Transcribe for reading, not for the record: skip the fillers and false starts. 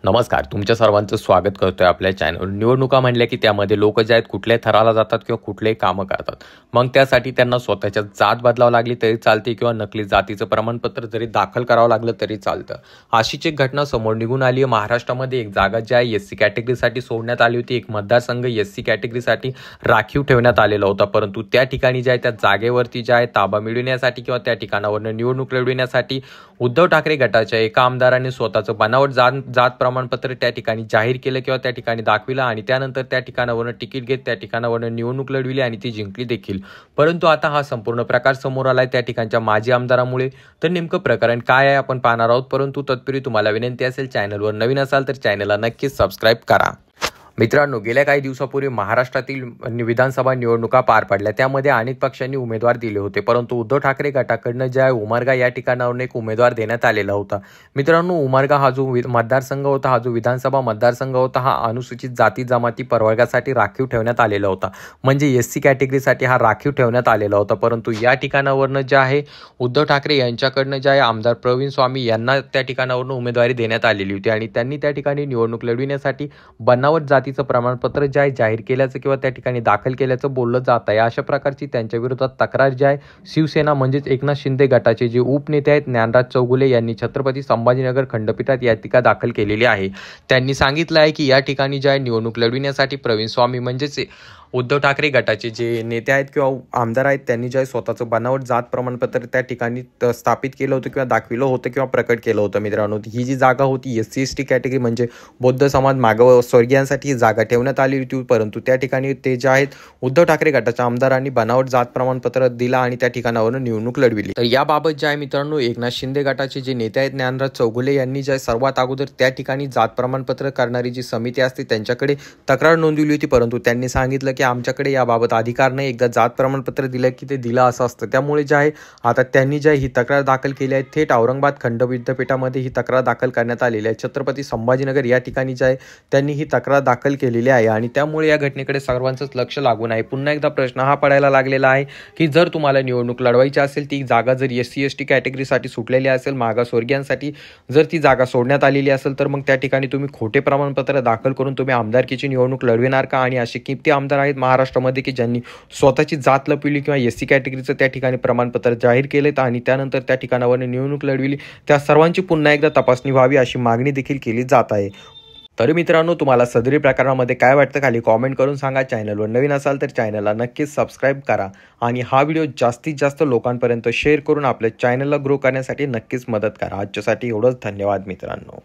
नमस्कार, तुमच्या सर्वांचं स्वागत करतोय आपल्या चॅनलवर। निवडणुका म्हणल्या की त्यामध्ये लोक जे आहेत कुठल्याही थराला जातात किंवा कुठलेही कामं करतात। मग त्यासाठी त्यांना स्वतःच्या जात बदलावं लागली तरी चालते किंवा नकली जातीचं प्रमाणपत्र जरी दाखल करावं लागलं तरी चालतं। अशीच एक घटना समोर निघून आली आहे। महाराष्ट्रामध्ये एक जागा जी आहे एससी कॅटेगरीसाठी सोडण्यात आली होती। एक मतदारसंघ एससी कॅटेगरीसाठी राखीव ठेवण्यात आलेला होता, परंतु त्या ठिकाणी जे आहे त्या जागेवरती जे आहे ताबा मिळविण्यासाठी किंवा त्या ठिकाणावरून निवडणूक लढविण्यासाठी उद्धव ठाकरे गटाच्या एका आमदाराने स्वतःचं बनावट जात प्रमाणपत्र त्या ठिकाणी जाहीर केलं किंवा त्या ठिकाणी दाखविलं आणि त्यानंतर त्या ठिकाणावरून तिकीट घेत त्या ठिकाणावरून निवडणूक लढविली आणि ती जिंकली देखील। परंतु आता हा संपूर्ण प्रकार समोर आलाय त्या ठिकाणच्या माजी आमदारामुळे। तर नेमकं प्रकरण काय आहे आपण पाहणार आहोत, परंतु तत्पूर्वी तुम्हाला विनंती असेल, चॅनलवर नवीन असाल तर चॅनलला नक्कीच सबस्क्राईब करा। मित्रांनो, गेल्या काही दिवसापूर्वी महाराष्ट्रातील विधानसभा निवडणुका पार पडल्या। त्यामध्ये अनेक पक्षांनी उमेदवार दिले होते, परंतु उद्धव ठाकरे गटाकडनं जे आहे उमरगा या ठिकाणावरून एक उमेदवार देण्यात आलेला होता। मित्रांनो, उमरगा हा जो मतदारसंघ होता, हा जो विधानसभा मतदारसंघ होता, हा अनुसूचित जाती जमाती प्रवर्गासाठी राखीव ठेवण्यात आलेला होता। म्हणजे एससी कॅटेगरीसाठी हा राखीव ठेवण्यात आलेला होता। परंतु या ठिकाणावरून जे आहे उद्धव ठाकरे यांच्याकडनं जे आहे आमदार प्रवीण स्वामी यांना त्या ठिकाणावरून उमेदवारी देण्यात आलेली होती आणि त्यांनी त्या ठिकाणी निवडणूक लढविण्यासाठी बनावट जातीचं प्रमाणपत्र जे आहे जाहीर केल्याचं किंवा त्या ठिकाणी दाखल केल्याचं बोललं जात आहे। अशा प्रकारची त्यांच्या विरोधात तक्रार जी आहे शिवसेना म्हणजेच एकनाथ शिंदे गटाचे जे उपनेते आहेत ज्ञानराज चौगुले यांनी छत्रपती संभाजीनगर खंडपीठात याचिका दाखल केलेली आहे। त्यांनी सांगितलं आहे की या ठिकाणी जे आहे निवडणूक लढविण्यासाठी प्रवीण स्वामी म्हणजेच उद्धव ठाकरे गटाचे जे नेते आहेत किंवा आमदार आहेत त्यांनी जे स्वतःचं बनावट जात प्रमाणपत्र त्या ठिकाणी स्थापित केलं होतं किंवा दाखविलं होतं किंवा प्रकट केलं होतं। मित्रांनो, ही जी जागा होती एससी एसटी कॅटेगरी म्हणजे बौद्ध समाज मागासवर्गीयांसाठी ही जागा ठेवण्यात आली होती, परंतु त्या ठिकाणी ते जे आहेत उद्धव ठाकरे गटाच्या आमदारांनी बनावट जात प्रमाणपत्र दिला आणि त्या ठिकाणावरून निवडणूक लढविली। तर याबाबत जे आहे मित्रांनो, एकनाथ शिंदे गटाचे जे नेते आहेत ज्ञानराज चौगुले यांनी जे सर्वात अगोदर त्या ठिकाणी जात प्रमाणपत्र करणारी जी समिती असते त्यांच्याकडे तक्रार नोंदवली होती, परंतु त्यांनी सांगितलं की आमच्याकडे याबाबत अधिकार नाही, एकदा जात प्रमाणपत्र दिलं की ते दिलं असं असतं। त्यामुळे जे आहे आता त्यांनी जे ही तक्रार दाखल केली आहे थेट औरंगाबाद खंड विद्यापीठामध्ये ही तक्रार दाखल करण्यात आलेली आहे। छत्रपती संभाजीनगर या ठिकाणी जे आहे त्यांनी ही तक्रार दाखल केलेली आहे आणि त्यामुळे या घटनेकडे सर्वांचंच लक्ष लागून आहे। पुन्हा एकदा प्रश्न हा पडायला लागलेला आहे की जर तुम्हाला निवडणूक लढवायची असेल, ती जागा जर एससी एसटी कॅटेगरीसाठी सुटलेली असेल, मागासवर्गीयांसाठी जर ती जागा सोडण्यात आलेली असेल, तर मग त्या ठिकाणी तुम्ही खोटे प्रमाणपत्र दाखल करून तुम्ही आमदारकीची निवडणूक लढविणार का? आणि असे किती आमदार आहेत महाराष्ट्रामध्ये की ज्यांनी स्वतःची जात लपविली किंवा एससी कॅटेगरीचं त्या ठिकाणी प्रमाणपत्र जाहीर केलेत आणि त्यानंतर त्या ठिकाणावर निवडणूक लढविली, त्या सर्वांची पुन्हा एकदा तपासणी व्हावी अशी मागणी देखील केली जात आहे। तर मित्रांनो, तुम्हाला सदरी प्रकारामध्ये काय वाटतं खाली कॉमेंट करून सांगा। चॅनलवर नवीन असाल तर चॅनलला नक्कीच सबस्क्राईब करा आणि हा व्हिडिओ जास्तीत जास्त लोकांपर्यंत शेअर करून आपल्या चॅनलला ग्रो करण्यासाठी नक्कीच मदत करा। आजच्यासाठी एवढंच, धन्यवाद मित्रांनो।